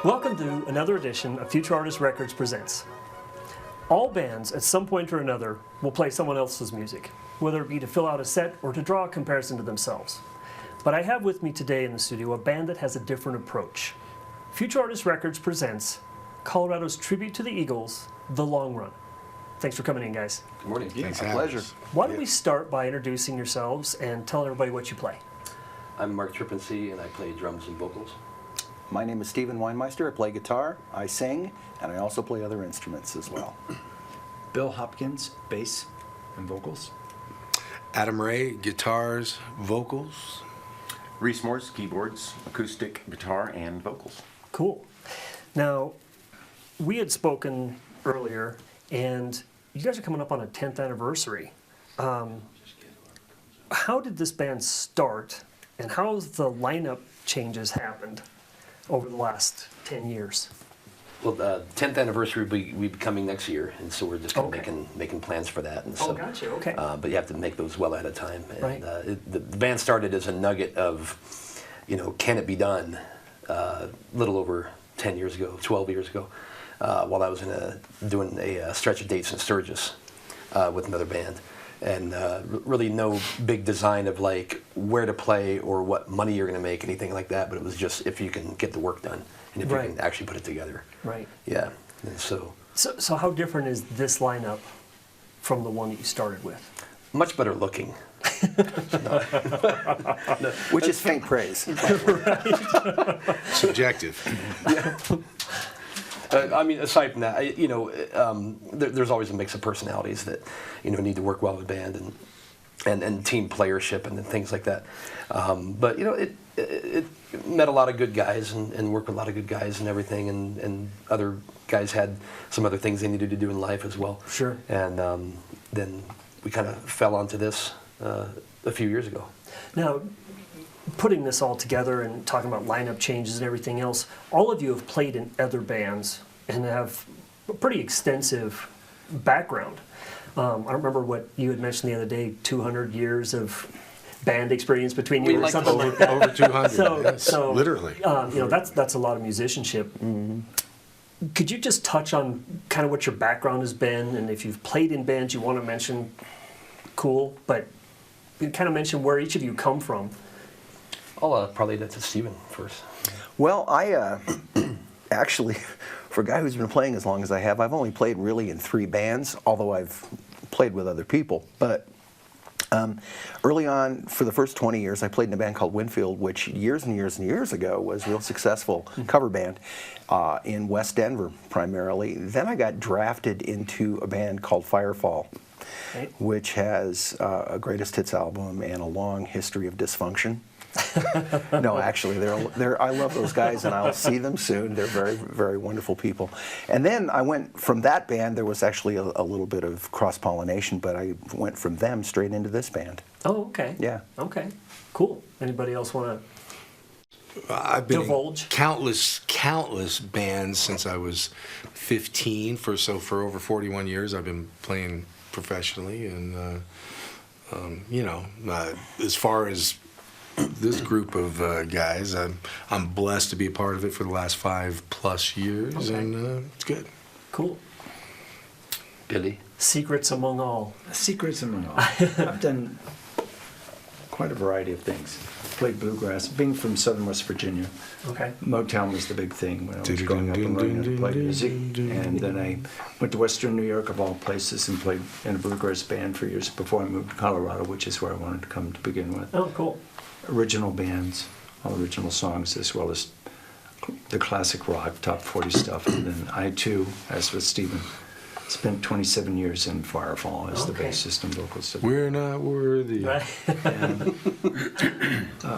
Welcome to another edition of Futurartist Records Presents. All bands, at some point or another, will play someone else's music, whether it be to fill out a set or to draw a comparison to themselves. But I have with me today in the studio a band that has a different approach. Futurartist Records presents Colorado's tribute to the Eagles, The Long Run. Thanks for coming in, guys. Good morning. Thanks, a pleasure. Why don't we start by introducing yourselves and tell everybody what you play? I'm Mark Trippensee, and I play drums and vocals. My name is Stephen Weinmeister. I play guitar, I sing, and I also play other instruments as well. Bill Hopkins, bass and vocals. Adam Ray, guitars, vocals. Reese Morse, keyboards, acoustic guitar, and vocals. Cool. Now, we had spoken earlier, and you guys are coming up on a 10th anniversary. How did this band start, and how has the lineup changes happened over the last 10 years? Well, the 10th anniversary will be coming next year, and so we're just kind Okay. of making plans for that. And Oh, so, gotcha, okay. But you have to make those well ahead of time. And, Right. The band started as a nugget of, can it be done? A little over 10 years ago, 12 years ago, while I was doing a stretch of dates in Sturgis with another band. And really no big design of like where to play or what money you're going to make, anything like that. But it was just if you can get the work done and if Right. you can actually put it together. Right. Yeah. And so So how different is this lineup from the one that you started with? much better looking. Which is faint praise. Subjective. Aside from that, there's always a mix of personalities that need to work well with band and team playership and things like that. But it met a lot of good guys and worked with a lot of good guys and everything, and other guys had some other things they needed to do in life as well. Sure. And then we kind of fell onto this a few years ago. Now, putting this all together and talking about lineup changes and everything else, all of you have played in other bands and have a pretty extensive background. I remember what you had mentioned the other day, 200 years of band experience between you, or something like that. Over 200. So literally. That's a lot of musicianship. Mm-hmm. Could you just touch on kind of what your background has been, and if you've played in bands you want to mention, cool, but you kind of mention where each of you come from. I'll probably that's to Stephen first. Well, I actually, for a guy who's been playing as long as I have, I've only played really in 3 bands, although I've played with other people. But early on, for the first 20 years, I played in a band called Winfield, which years and years and years ago was a real successful cover band in West Denver, primarily. Then I got drafted into a band called Firefall, Right. which has a greatest hits album and a long history of dysfunction. No, actually, I love those guys, and I'll see them soon. They're very, very wonderful people. And then I went from that band. There was actually a little bit of cross-pollination, but I went from them straight into this band. Oh, okay. Yeah. Okay, cool. Anybody else want to I've been divulge? in countless bands since I was 15. For over 41 years, I've been playing professionally, and as far as this group of guys, I'm blessed to be a part of it for the last 5+ years, Okay. and it's good. Cool. Billy. Secrets among all. Secrets among all. I've done quite a variety of things. Played bluegrass. Being from southern West Virginia, Okay. Motown was the big thing when I was growing up and learning how to play music. And then I went to Western New York, of all places, and played in a bluegrass band for years before I moved to Colorado, which is where I wanted to come to begin with. Oh, cool. Original bands, all original songs, as well as the classic rock, top 40 stuff. And then I, too, as with Stephen, spent 27 years in Firefall as the Okay. bassist and vocalist. We're not worthy. Right. And,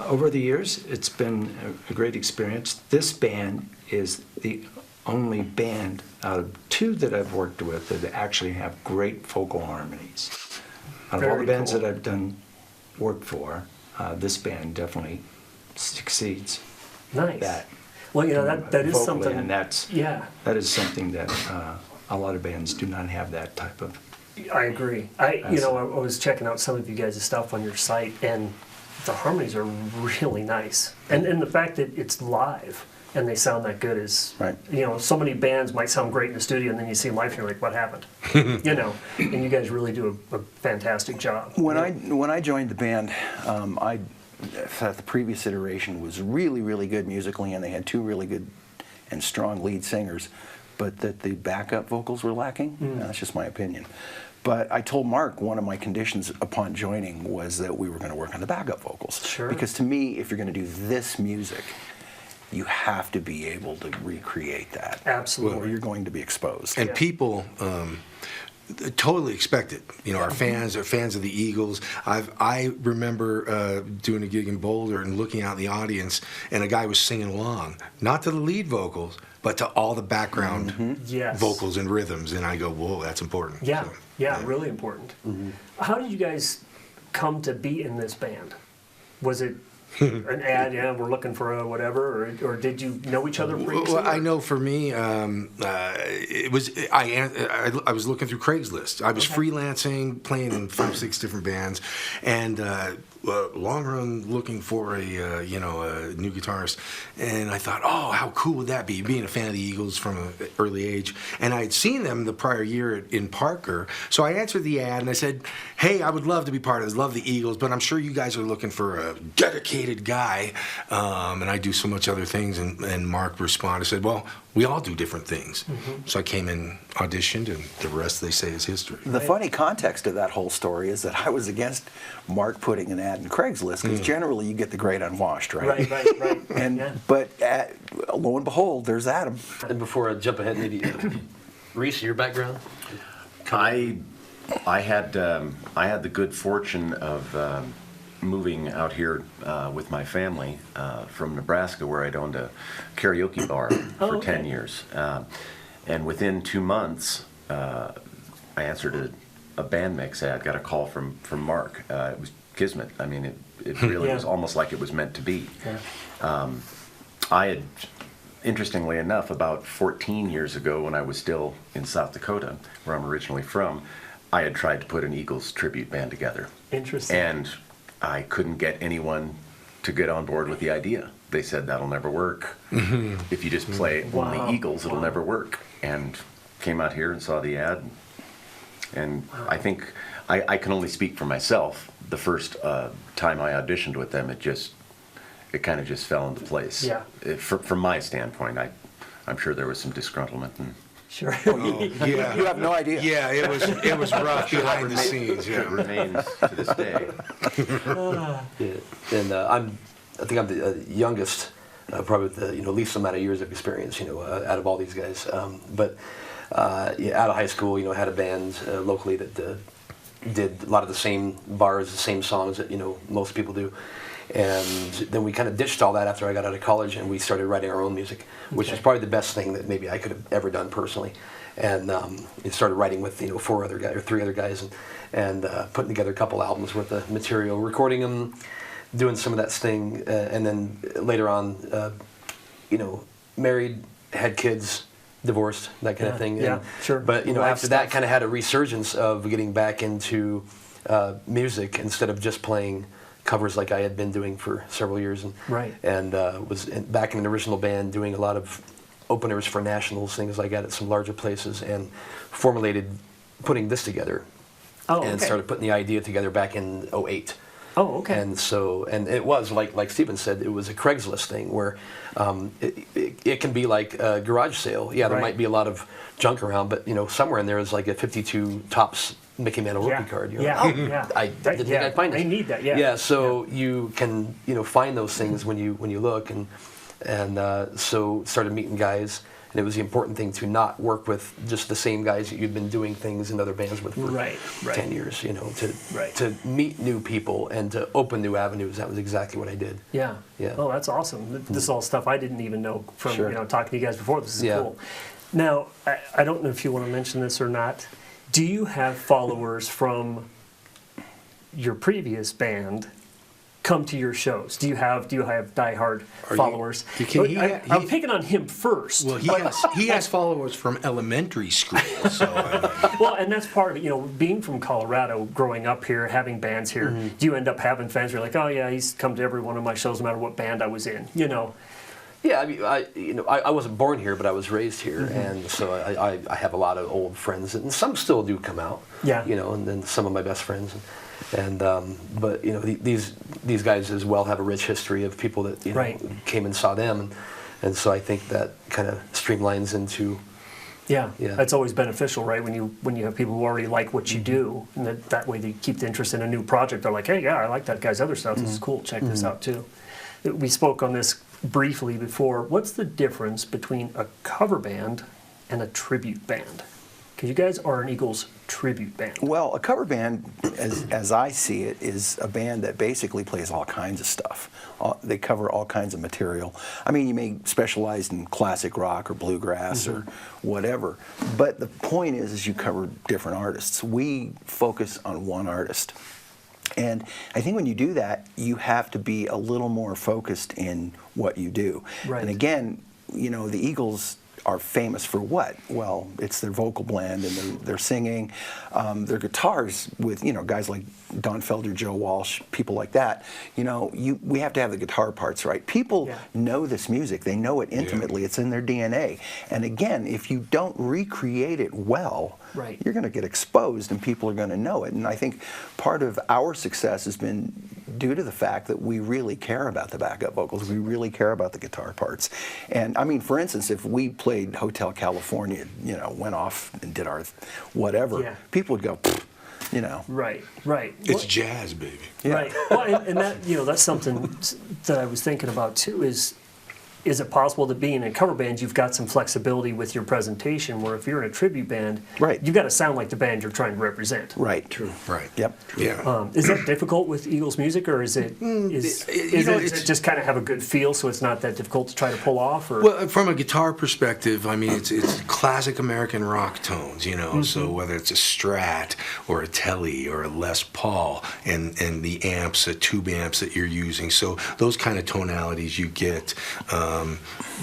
over the years, it's been a great experience. This band is the only band out of 2 that I've worked with that actually have great vocal harmonies. Out of all Very the bands cool. that I've done work for, this band definitely succeeds. Nice. That. Well, that is vocally, something. and that is something that a lot of bands do not have, that type of I agree. I was checking out some of you guys' stuff on your site, and the harmonies are really nice. And the fact that it's live and they sound that good is, Right. So many bands might sound great in the studio, and then you see them live, and you're like, what happened? And you guys really do a fantastic job. When I joined the band, I thought the previous iteration was really, really good musically, and they had two really good and strong lead singers, but that the backup vocals were lacking. That's just my opinion. But I told Mark one of my conditions upon joining was that we were going to work on the backup vocals. Sure. Because to me, if you're going to do this music, you have to be able to recreate that. Absolutely. Or you're going to be exposed. And people totally expect it. Our fans are fans of the Eagles. I remember doing a gig in Boulder and looking out in the audience, and a guy was singing along, not to the lead vocals, but to all the background Yes. vocals and rhythms. And I go, whoa, that's important. Yeah, So, yeah, really important. How did you guys come to be in this band? Was it an ad, we're looking for a whatever, or did you know each other previously? Well, I know for me, it was I was looking through Craigslist. I was freelancing, playing in 5-6 different bands, and long run looking for a new guitarist. And I thought, oh, how cool would that be? Being a fan of the Eagles from an early age, and I had seen them the prior year in Parker. So I answered the ad and I said, hey, I would love to be part of this. Love the Eagles, but I'm sure you guys are looking for a dedicated guy, and I do so much other things. And Mark responded, said, well, we all do different things. So I came in, auditioned, and the rest, they say, is history. The funny context of that whole story is that I was against Mark putting an ad in Craigslist, because generally you get the great unwashed, right? Right. But lo and behold, there's Adam. And before I jump ahead, maybe Reese, your background? I had the good fortune of moving out here with my family from Nebraska, where I'd owned a karaoke bar for 10 years. And within 2 months, I answered a band mix ad, got a call from Mark. It was kismet. I mean, it really was almost like it was meant to be. I had, interestingly enough, about 14 years ago, when I was still in South Dakota, where I'm originally from, I had tried to put an Eagles tribute band together. Interesting. And I couldn't get anyone to get on board with the idea. They said, that'll never work. If you just play only Eagles, it'll never work. And came out here and saw the ad. And I think I can only speak for myself. The first time I auditioned with them, it kind of just fell into place. Yeah. From my standpoint, I'm sure there was some disgruntlement. And Sure. Yeah. You have no idea. Yeah, it was rough behind the scenes. it Yeah. remains to this day. Yeah. And I think I'm the youngest, probably with the least amount of years of experience, out of all these guys. But out of high school, had a band locally that did a lot of the same bars, the same songs that most people do. And then we kind of ditched all that after I got out of college, and we started writing our own music, which is probably the best thing that maybe I could have ever done personally. And we started writing with 3 other guys, and putting together a couple albums worth of material, recording them, doing some of that thing, and then later on, married, had kids, divorced, that kind of thing. Yeah, sure. But Life after that, stuff. kind of had a resurgence of getting back into music instead of just playing covers like I had been doing for several years, and was back in an original band doing a lot of openers for nationals, things like that at some larger places, and formulated putting this together, and started putting the idea together back in '08. Oh, okay. And it was like Stephen said, it was a Craigslist thing where it can be like a garage sale. Yeah, there might be a lot of junk around, but somewhere in there is like a 52 tops Mickey Mantle rookie card. I didn't think I'd find it. I need that. Yeah. Yeah, so you can find those things when you look, and so started meeting guys. And it was the important thing to not work with just the same guys that you'd been doing things in other bands with for 10 years, to meet new people and to open new avenues. That was exactly what I did. Yeah. Yeah. Oh, that's awesome. This is all stuff I didn't even know from talking to you guys before. This is cool. Now, I don't know if you want to mention this or not. Do you have followers from your previous band come to your shows? Do you have diehard followers? I'm picking on him first. Well, he has followers from elementary school. So Well, and that's part of it. You know, being from Colorado, growing up here, having bands here, do you end up having fans who are like, oh yeah, he's come to every one of my shows, no matter what band I was in? You know. Yeah, I mean, I wasn't born here, but I was raised here, and so I have a lot of old friends, and some still do come out. Yeah. You know, and then some of my best friends, and but you know, these guys as well have a rich history of people that came and saw them, and so I think that kind of streamlines into. Yeah, Yeah. that's always beneficial, right? When you have people who already like what you do, and that way they keep the interest in a new project. They're like, hey, yeah, I like that guy's other stuff. This is cool. Check this out too. We spoke on this briefly before. What's the difference between a cover band and a tribute band? Because you guys are an Eagles tribute band. Well, a cover band, as I see it, is a band that basically plays all kinds of stuff. They cover all kinds of material. I mean, you may specialize in classic rock or bluegrass or whatever, but the point is you cover different artists. We focus on one artist. And I think when you do that, you have to be a little more focused in what you do. Right. And again, you know, the Eagles are famous for what? Well, it's their vocal blend and their singing, their guitars with, you know, guys like Don Felder, Joe Walsh, people like that. You know, we have to have the guitar parts right. People know this music. They know it intimately. It's in their DNA. And again, if you don't recreate it well, you're going to get exposed and people are going to know it. And I think part of our success has been due to the fact that we really care about the backup vocals. We really care about the guitar parts. And I mean, for instance, if we played Hotel California, you know, went off and did our whatever, people would go, "Pfft," you know. Right. it's jazz, baby. Yeah. Right. Well, and that, you know, that's something that I was thinking about too. Is it possible that being in a cover band, you've got some flexibility with your presentation, where if you're in a tribute band, you've got to sound like the band you're trying to represent. Right. True. Right. Yep. Yeah. Is that difficult with Eagles music, or is it just kind of have a good feel, so it's not that difficult to try to pull off? Or? Well, from a guitar perspective, I mean, it's classic American rock tones, you know. So whether it's a Strat or a Tele or a Les Paul, and the amps, the tube amps that you're using, so those kind of tonalities you get.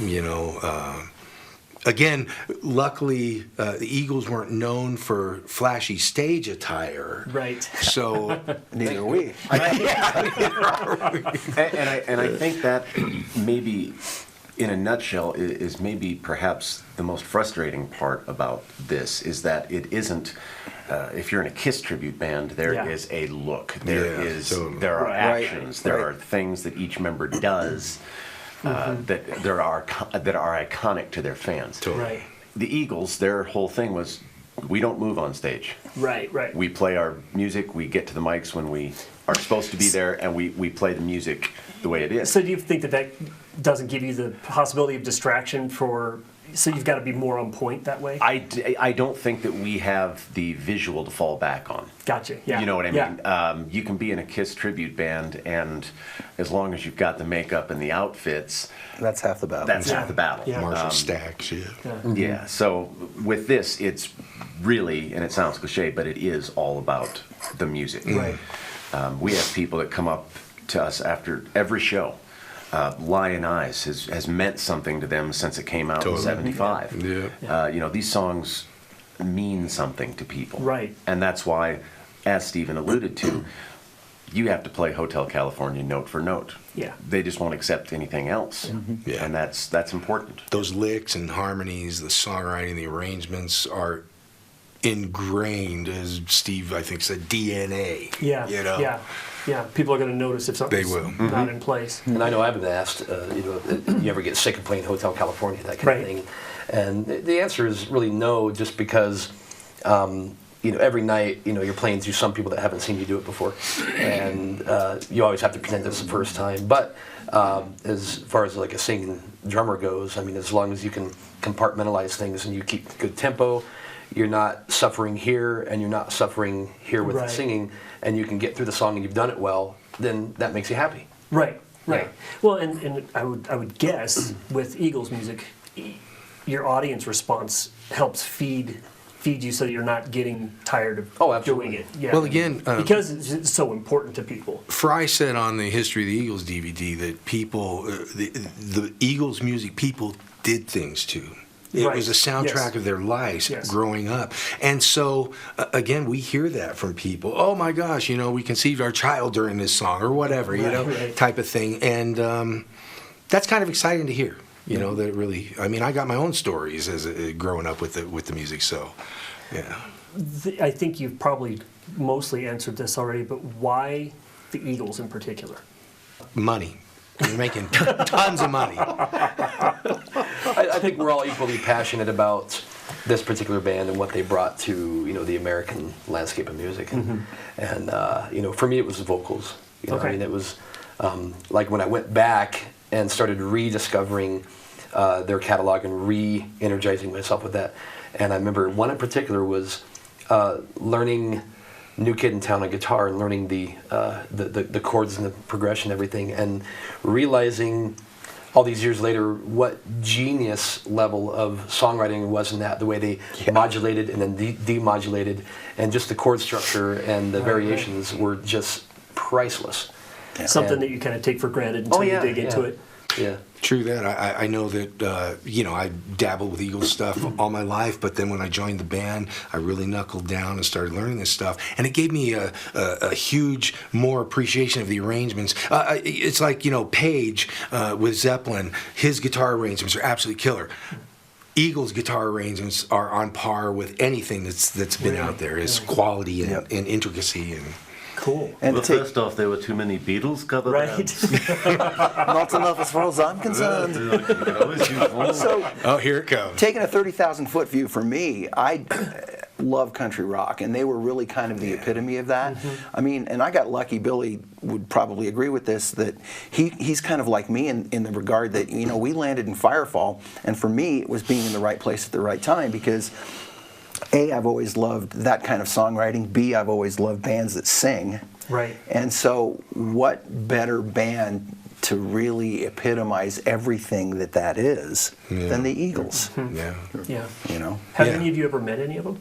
You know, again, luckily, the Eagles weren't known for flashy stage attire. Right. So Neither are we. And I think that maybe, in a nutshell, is maybe perhaps the most frustrating part about this, is that it isn't. If you're in a Kiss tribute band, there is a look. There are actions. There are things that each member does. That are iconic to their fans. Right. The Eagles, their whole thing was, we don't move on stage. Right. We play our music, we get to the mics when we are supposed to be there, and we play the music the way it is. So do you think that doesn't give you the possibility of distraction so you've got to be more on point that way? I don't think that we have the visual to fall back on. Gotcha. Yeah. You know what I mean? You can be in a Kiss tribute band, and as long as you've got the makeup and the outfits, that's half the battle. That's half the battle. Yeah. Marshall Stacks, Yeah. So with this, it's really, and it sounds cliche, but it is all about the music. Right. We have people that come up to us after every show. Lion Eyes has meant something to them since it came out in '75. Yeah. You know, these songs mean something to people. Right. And that's why, as Stephen alluded to, you have to play Hotel California note for note. Yeah. They just won't accept anything else. Yeah. And that's important. Those licks and harmonies, the songwriting, the arrangements are ingrained, as Steve, I think, said, DNA. Yeah. You know? Yeah. People are going to notice if something's not in place. And I know I've been asked, you know, if you ever get sick of playing Hotel California, that kind of thing. And the answer is really no, just because, you know, every night, you know, you're playing through some people that haven't seen you do it before. And you always have to pretend it's the first time. But as far as like a singing drummer goes, I mean, as long as you can compartmentalize things and you keep good tempo, you're not suffering here and you're not suffering here with the singing, and you can get through the song and you've done it well, then that makes you happy. Right. Yeah. Well, and I would guess with Eagles music, your audience response helps feed feed you so you're not getting tired of Oh, doing absolutely. it. Yeah. Well, again, because it's so important to people. Fry said on the History of the Eagles DVD that people, the Eagles music, people did things to. It Right. was a soundtrack Yes. of their lives Yes. growing up. And so, again, we hear that from people. Oh, my gosh, we conceived our child during this song or whatever, Right. type of thing. And that's kind of exciting to hear, that really, I got my own stories as growing up with the music. So, yeah. I think you've probably mostly answered this already, but why the Eagles in particular? Money. You're making tons of money. I think we're all equally passionate about this particular band and what they brought to the American landscape of music, and for me it was the vocals. Okay. It was like when I went back and started rediscovering their catalog and re-energizing myself with that. And I remember one in particular was learning New Kid in Town on guitar and learning the chords and the progression and everything, and realizing all these years later what genius level of songwriting was in that, the way they modulated and then demodulated, and just the chord structure and the variations were just priceless. Something And- that you kind of take for granted until you dig into it. Yeah. True that. I know that, I dabbled with Eagles stuff all my life, but then when I joined the band, I really knuckled down and started learning this stuff. And it gave me a huge more appreciation of the arrangements. It's like, Page with Zeppelin, his guitar arrangements are absolutely killer. Eagles' guitar arrangements are on par with anything that's been out there. It's quality and intricacy and... Cool. And Well, to take, first off, there were too many Beatles cover Right. bands. not enough as far as I'm concerned. You could always use more. So, Oh, here it comes. taking a 30,000-foot view for me, I love country rock, and they were really kind of the epitome of that. And I got lucky. Billy would probably agree with this, that he's kind of like me in the regard that, we landed in Firefall, and for me, it was being in the right place at the right time, because A, I've always loved that kind of songwriting. B, I've always loved bands that sing. Right. And so what better band to really epitomize everything that is than the Eagles, Yeah. Yeah. Yeah. Have any of you ever met any of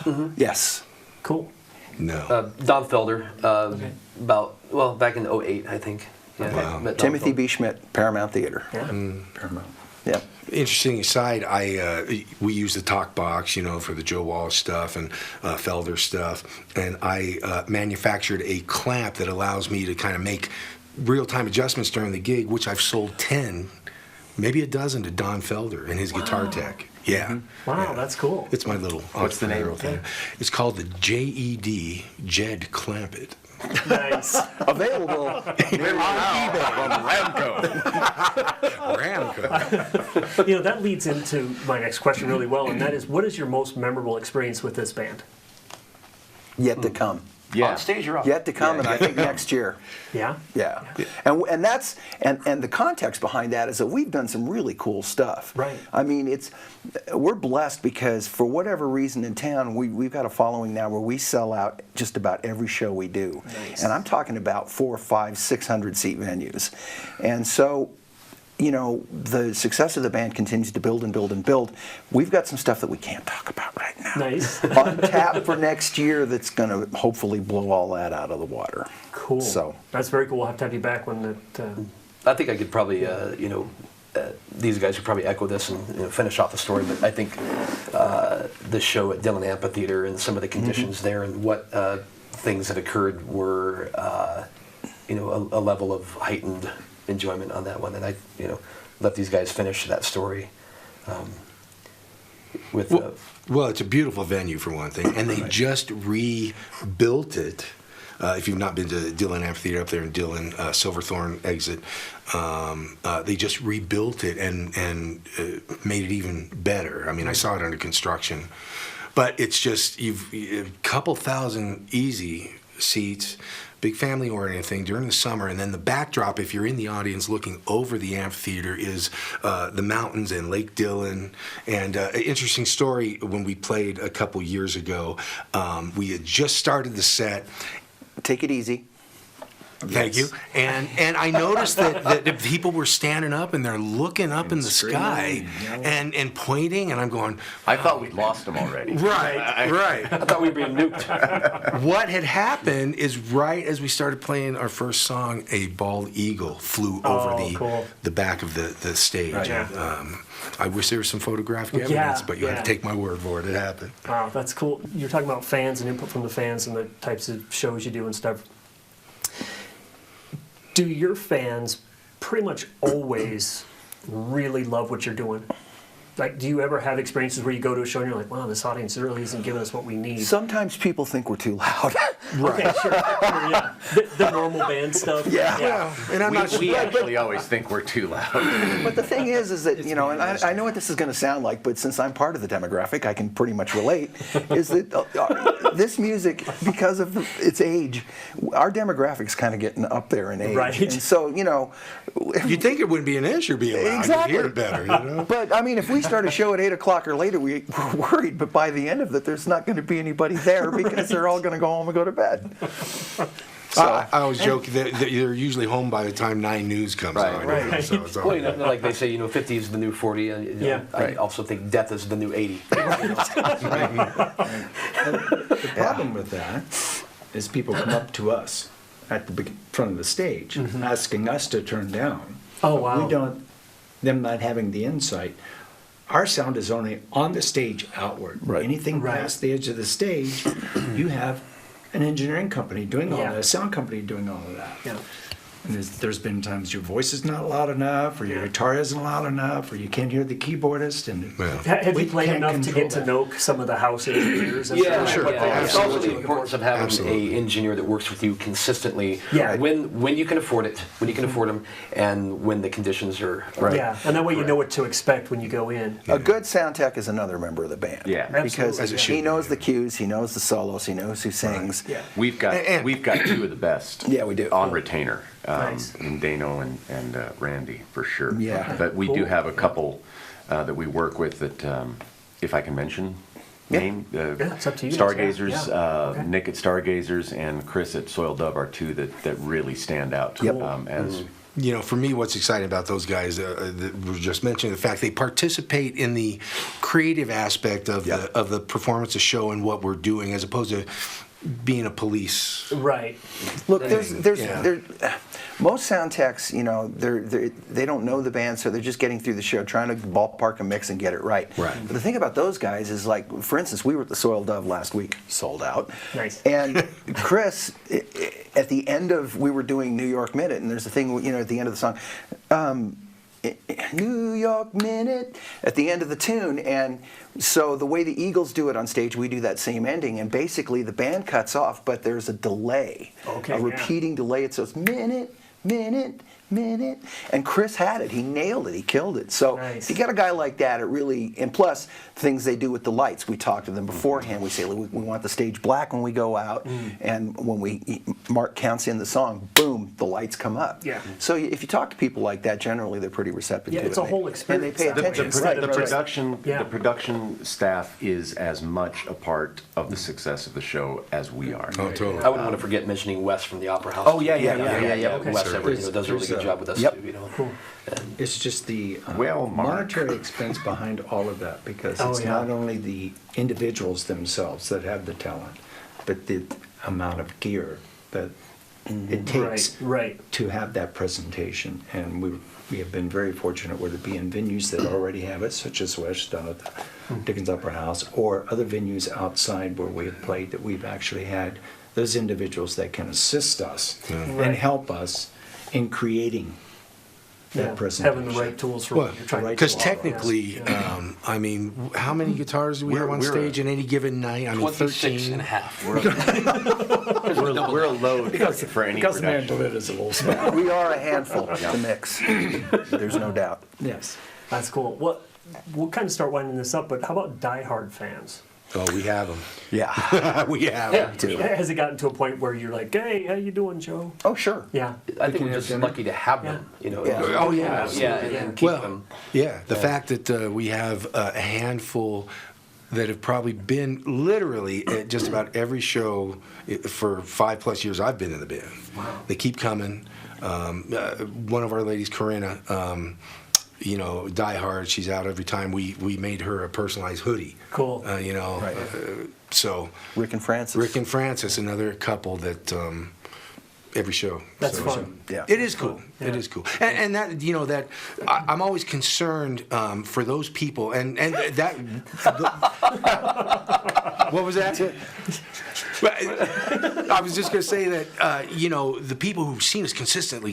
them? Yes. Cool. No. Don Felder, back in '08, I think. Yeah, Wow. met Don Timothy Felder. B. Schmidt, Paramount Theater. Yeah. Paramount. Yeah. Interesting aside, we use the talk box, for the Joe Walsh stuff and Felder stuff, and I manufactured a clamp that allows me to kind of make real-time adjustments during the gig, which I've sold 10, maybe a dozen to Don Felder and his guitar tech. Yeah. Wow, Yeah. that's cool. It's my little What's the name entrepreneurial of thing. it? It's called the JED, Jed Clampett. Nice. Available. On eBay from Ramco. That leads into my next question really well, and that is, what is your most memorable experience with this band? Yet to come. Yeah. On stage or off? Yet to come, and I think next year. Yeah? Yeah. And that's and the context behind that is that we've done some really cool stuff. Right. We're blessed because for whatever reason in town, we've got a following now where we sell out just about every show we do. Nice. And I'm talking about 400, 500, 600 seat venues. And so, the success of the band continues to build and build and build. We've got some stuff that we can't talk about right now. Nice. On tap for next year that's going to hopefully blow all that out of the water. Cool. So. That's very cool. We'll have to have you back when I think I could probably, these guys could probably echo this and finish off the story, but I think the show at Dillon Amphitheater and some of the conditions there and what things that occurred were, a level of heightened enjoyment on that one. And I, let these guys finish that story with... Well, it's a beautiful venue for one thing, and they just rebuilt it. If you've not been to Dillon Amphitheater up there in Dillon, Silverthorne exit, they just rebuilt it and made it even better. I saw it under construction, but it's just you've a couple thousand easy seats. Big family-oriented thing during the summer, and then the backdrop, if you're in the audience looking over the amphitheater, is the mountains and Lake Dillon. And an interesting story, when we played a couple years ago, we had just started the set. Take it easy. Thank you. And I noticed that the people were standing up and they're looking up in the sky and pointing, and I'm going, I thought we'd lost them already. right. I thought we'd be nuked. What had happened is right as we started playing our first song, a bald eagle flew over the back of the stage. Right, yeah. I wish there was some photographic evidence, but you have to take my word for it. It happened. Wow, that's cool. You're talking about fans and input from the fans and the types of shows you do and stuff. Do your fans pretty much always really love what you're doing? Like, do you ever have experiences where you go to a show and you're like, wow, this audience really isn't giving us what we need? Sometimes people think we're too loud. Okay, sure, yeah. The normal band stuff. Yeah. And I'm not We sure. actually always think we're too loud. But the thing is that, you know, and I know what this is going to sound like, but since I'm part of the demographic, I can pretty much relate, is that this music, because of its age, our demographic's kind of getting up there in age. Right. And so, you know... You'd think it wouldn't be an issue being loud. Exactly. You'd hear it better, you know? But, I mean, if we start a show at 8 o'clock or later, we're worried, but by the end of it, there's not going to be anybody there because they're all going to go home and go to bed. So, I always joke that they're usually home by the time 9 News comes on. Right. You know, so it's all Well, you know, like they say, you know, 50 is the new 40. You know, Yeah. I also think death is the new 80. The problem with that is people come up to us at the front of the stage asking us to turn down. Oh, wow. We don't, them not having the insight. Our sound is only on the stage outward. Right. Anything past the edge of the stage, you have an engineering company doing all that, a sound company doing all of that. Yeah. And there's been times your voice is not loud enough, or your guitar isn't loud enough, or you can't hear the keyboardist. And Have we you played can't enough to control get to that. know some of the house engineers? And Yeah, stuff? sure. Yeah. It's also the Absolutely. importance of having Absolutely. an engineer that works with you consistently. Yeah. When you can afford it, when you can afford them, and when the conditions are right. Yeah, and that way you know what to expect when you go in. a good sound tech is another member of the band. Yeah. Because As it should he be, knows yeah. the cues, he knows the solos, he knows who sings. Yeah. We've got two of the best. Yeah, we do. On retainer. Nice. In Dano and Randy for sure. Yeah. But we do Cool. have a couple that we work with that, if I can mention name, it's up to you guys, Stargazers, yeah. Okay. Nick at Stargazers and Chris at Soil Dove are two that really stand out. Yep. As You know, for me, what's exciting about those guys that we were just mentioning, the fact they participate in the creative aspect of the performance, the show, and what we're doing, as opposed to being a police. Right. Look, Yeah. most sound techs, you know, they don't know the band, so they're just getting through the show, trying to ballpark a mix and get it right. Right. But the thing about those guys is, like, for instance, we were at the Soil Dove last week, sold out. Nice. And Chris, at the end of, we were doing New York Minute, and there's a thing, you know, at the end of the song, New York Minute at the end of the tune, and so the way the Eagles do it on stage, we do that same ending, and basically the band cuts off, but there's a delay, Okay, a yeah. repeating delay. So it's minute, minute, minute, and Chris had it. He nailed it. He killed it. So Nice. if you got a guy like that, it really, and plus things they do with the lights. We talk to them beforehand. We say we want the stage black when we go out, and when Mark counts in the song, boom, the lights come up. Yeah. So if you talk to people like that, generally they're pretty receptive Yeah, to it. it's a whole And experience. they pay The- the attention. Right, the right. production, Yeah. the production staff is as much a part of the success of the show as we are. Oh, totally. I wouldn't want to forget mentioning Wes from the Opera House. Oh, yeah. Okay. Wes Sure. Everett, you know, does a really good job with us Yep. too. You know. Cool. It's just the Well, Mark. monetary expense behind all of that, because Oh, it's yeah. not only the individuals themselves that have the talent, but the amount of gear that it takes Right. to have that presentation. And we have been very fortunate whether it be in venues that already have it, such as West down at the Dickens Opera House, or other venues outside where we have played, that we've actually had those individuals that can assist us Right. and help us in creating that Yeah. presentation. Having the right tools for Well, what you're trying to do. because technically, I mean, how many guitars do we have on We're stage in any given night? I mean, 26 13. and a half. We're a load for any Because the production. mandolin is a little small. We are a handful to mix. There's no doubt. Yes. That's cool. We'll kind of start winding this up, but how about diehard fans? Oh, we have them. Yeah. We have them. Has it gotten to a point where you're like, hey, how you doing, Joe? Oh, sure. Yeah. I think can we're have just dinner. lucky to have them. You know. Yeah. Oh, yeah, Yeah, and keep Well, them. yeah, the fact that we have a handful that have probably been literally at just about every show for 5+ years I've been in the band. Wow. They keep coming. One of our ladies, Corinna, you know, Die Hard, she's out every time. We made her a personalized hoodie. Cool. You know, Right. So Rick and Francis. Rick and Francis, another couple that every show. That's So- fun. Yeah. It is cool. Yeah. It is cool. And that, you know, that I'm always concerned for those people. And that. What was that? I was just going to say that, you know, the people who've seen us consistently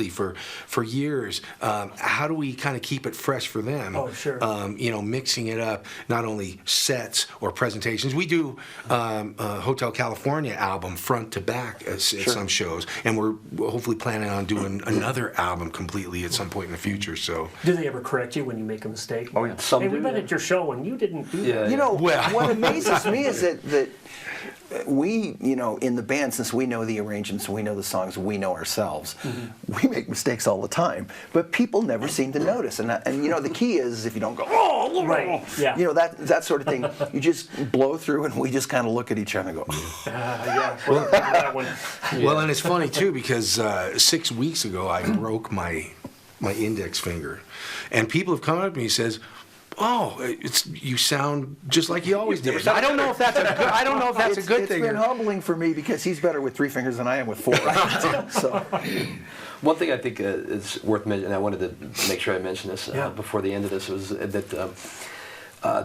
for years, how do we kind of keep it fresh for them? Oh, sure. You know, mixing it up, not only sets or presentations. We do a Hotel California album front to back at some shows, and we're hopefully planning on doing another album completely at some point in the future. So, Do they ever correct you when you make a mistake? Oh, yeah. Some Hey, do, we've been yeah. at your show and you didn't do Yeah. that. You know, Well- what amazes me is that we, you know, in the band, since we know the arrangements, we know the songs, we know ourselves, we make mistakes all the time, but people never seem to notice. And you know, the key is if you don't go, oh, Right, yeah. you know, that sort of thing, you just blow through and we just kind of look at each other and go, Yeah. Well, that one. well, and it's funny too because 6 weeks ago I broke my index finger, and people have come up to me and says, "Oh, you sound just like you always did." I don't know if that's a good. I don't know if that's a good thing. It's been or- humbling for me because he's better with 3 fingers than I am with 4. So, One thing I think is worth mentioning, and I wanted to make sure I mentioned this Yeah. before the end of this, was that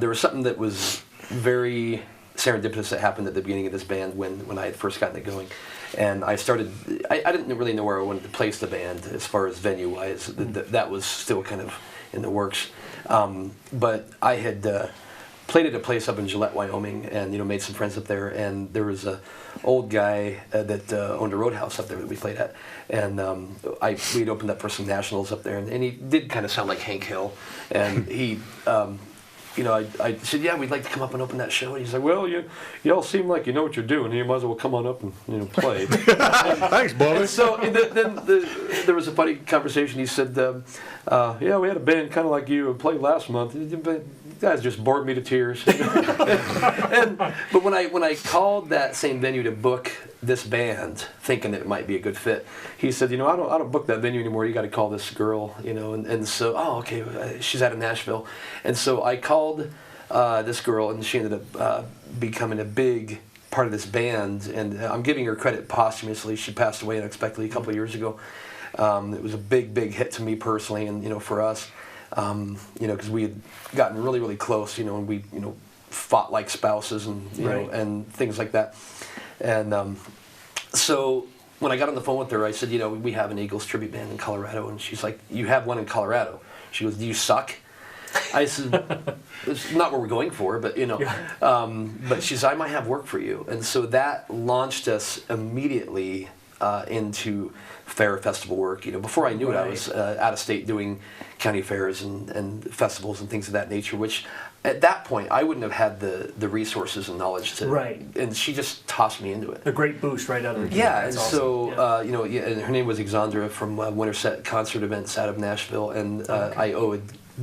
there was something that was very serendipitous that happened at the beginning of this band when I had first gotten it going. And I started, I didn't really know where I wanted to place the band as far as venue-wise. That was still kind of in the works. But I had played at a place up in Gillette, Wyoming, and you know made some friends up there. And there was a old guy that owned a roadhouse up there that we played at, and we'd opened up for some nationals up there, and he did kind of sound like Hank Hill, and he. You know, I said, yeah, we'd like to come up and open that show. And he's like, well, you all seem like you know what you're doing. You might as well come on up and play. Thanks, Bobby. And so then there was a funny conversation. He said, yeah, we had a band kind of like you and played last month. You guys just bored me to tears. But when I called that same venue to book this band, thinking that it might be a good fit, he said, you know, I don't book that venue anymore. You got to call this girl, you know. And so, oh, okay, she's out of Nashville. And so I called this girl, and she ended up becoming a big part of this band. And I'm giving her credit posthumously. She passed away unexpectedly a couple of years ago. It was a big hit to me personally, and you know, for us, you know, because we had gotten really, really close, you know, and we, you know, fought like spouses and you know, and things like that. And so when I got on the phone with her, I said, you know, we have an Eagles tribute band in Colorado, and she's like, you have one in Colorado? She goes, do you suck? I said, it's not what we're going for, but you know, but she said, I might have work for you. And so that launched us immediately into fair festival work. You know, before I knew it, I was out of state doing county fairs and festivals and things of that nature, which at that point I wouldn't have had the resources and knowledge to. Right. And she just tossed me into it. A great boost right out of the gate. Yeah, and That's awesome. so Yeah. you know, and her name was Exandra from Winterset Concert Events out of Nashville, and I owe a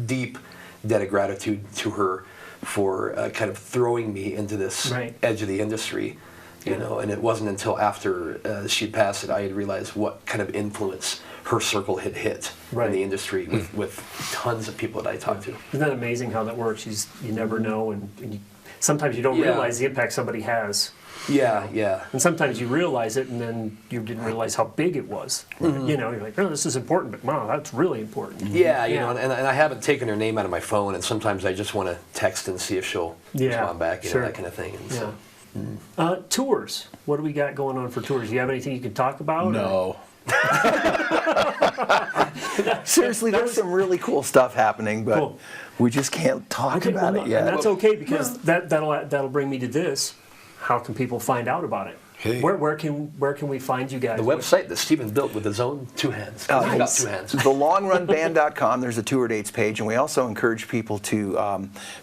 deep debt of gratitude to her for kind of throwing me into this edge of the industry. You know, and it wasn't until after she'd passed that I had realized what kind of influence her circle had hit in the industry with tons of people that I talked to. Isn't that amazing how that works? You never know, and sometimes you don't realize the impact somebody has. Yeah. And sometimes you realize it, and then you didn't realize how big it was. You know, you're like, oh, this is important, but wow, that's really important. Yeah, you know, and I haven't taken her name out of my phone, and sometimes I just want to text and see if she'll respond back, you know, that kind of thing. And so. Tours. What do we got going on for tours? Do you have anything you can talk about? no. Seriously, there's some really cool stuff happening, but we just can't talk about it yet. And that's okay, because that'll bring me to this. How can people find out about it? Hey. Where can we find you guys? The website that Stephen built with his own two hands. About two hands. TheLongRunBand.com. There's a tour dates page, and we also encourage people to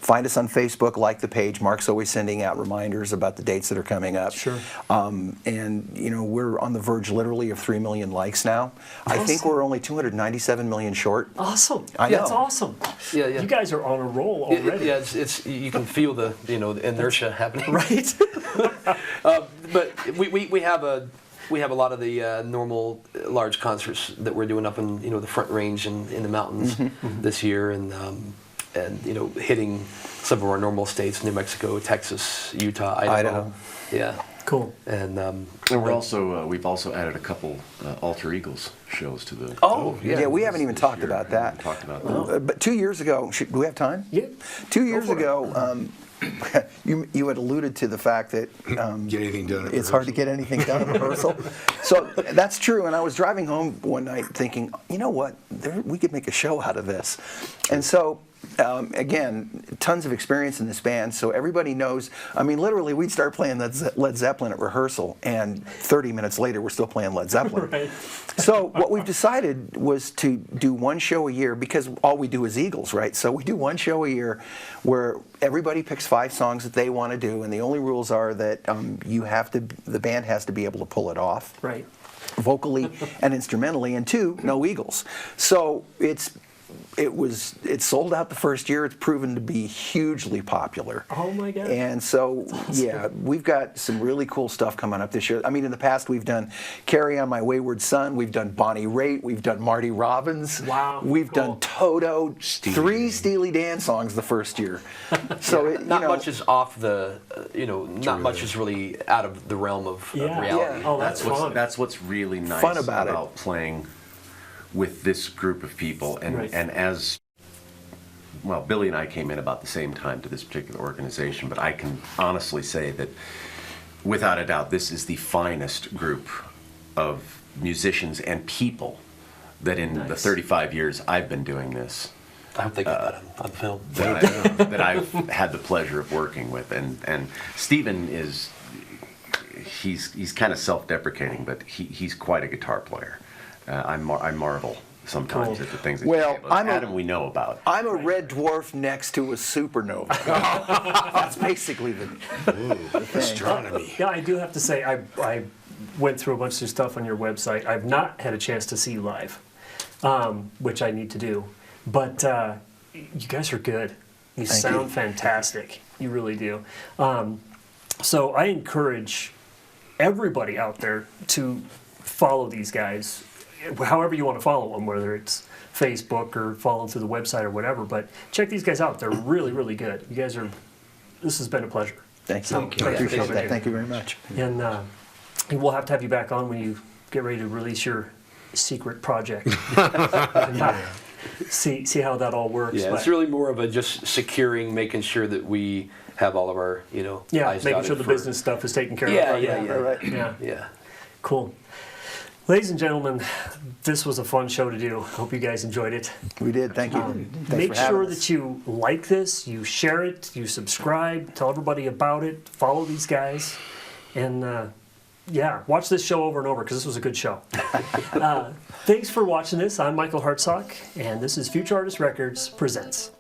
find us on Facebook, like the page. Mark's always sending out reminders about the dates that are coming up. Sure. And you know, we're on the verge, literally, of 3 million likes now. I think we're only 297 million short. Awesome. I know. That's awesome. Yeah, yeah. You guys are on a roll already. Yeah, it's you can feel the the inertia happening. Right? But we have a lot of the normal large concerts that we're doing up in the Front Range and in the mountains this year, and hitting some of our normal states: New Mexico, Texas, Utah, Idaho. Yeah. Cool. And we've also added a couple Alter Egos shows to the. Yeah, we haven't even talked about that. Talked about that. But 2 years ago, do we have time? Yeah. 2 years ago, you had alluded to the fact that Get anything done at it's hard to get anything done at rehearsal. So that's true. And I was driving home one night thinking, you know what, we could make a show out of this. And so, again, tons of experience in this band. So everybody knows, I mean, literally, we'd start playing Led Zeppelin at rehearsal, and 30 minutes later, we're still playing Led Zeppelin. Right. So what we've decided was to do one show a year, because all we do is Eagles, right? So we do one show a year where everybody picks 5 songs that they want to do, and the only rules are that the band has to be able to pull it off, Right. vocally and instrumentally, and 2, no Eagles. So it sold out the first year. It's proven to be hugely popular. Oh my God. And so, yeah, we've got some really cool stuff coming up this year. I mean, in the past, we've done Carry On My Wayward Son, we've done Bonnie Raitt, we've done Marty Robbins. Wow, We've cool. done Toto, 3 Steely Dan songs the first year. So, not much is off the, not much is really out of the realm of Yeah. reality. Yeah. Oh, that's fun. That's what's really nice Fun about it. playing with this group of people, and Right. and as well, Billy and I came in about the same time to this particular organization, but I can honestly say that without a doubt this is the finest group of musicians and people that in the Nice. 35 years I've been doing this I hope they get that on film. that I've had the pleasure of working with, and Stephen he's kind of self-deprecating, but he's quite a guitar player. I marvel sometimes Cool. at the things that Well, he's able to. Adam we know about. I'm a red dwarf next to a supernova. That's basically the thing. Astronomy. Yeah, I do have to say, I went through a bunch of stuff on your website. I've not had a chance to see you live, which I need to do. But you guys are good. You Thank sound you. fantastic. You really do. So I encourage everybody out there to follow these guys, however you want to follow them, whether it's Facebook or follow them through the website or whatever. But check these guys out. They're really, really good. You guys are. This has been a pleasure. Thank you. So, I appreciate thank that. you. Thank you very much. And we'll have to have you back on when you get ready to release your secret project. And, see how that all works. Yeah, it's But, really more of a just securing, making sure that we have all of our, eyes making dotted sure the for- business stuff is taken care of. Yeah, right? yeah, yeah. Right. Yeah. Yeah. Cool. Ladies and gentlemen, this was a fun show to do. Hope you guys enjoyed it. We did. Thank you. Thanks Make for having sure us. that you like this, you share it, you subscribe, tell everybody about it, follow these guys, and watch this show over and over because this was a good show. Thanks for watching this. I'm Michael Hartsock, and this is Futurartist Records Presents.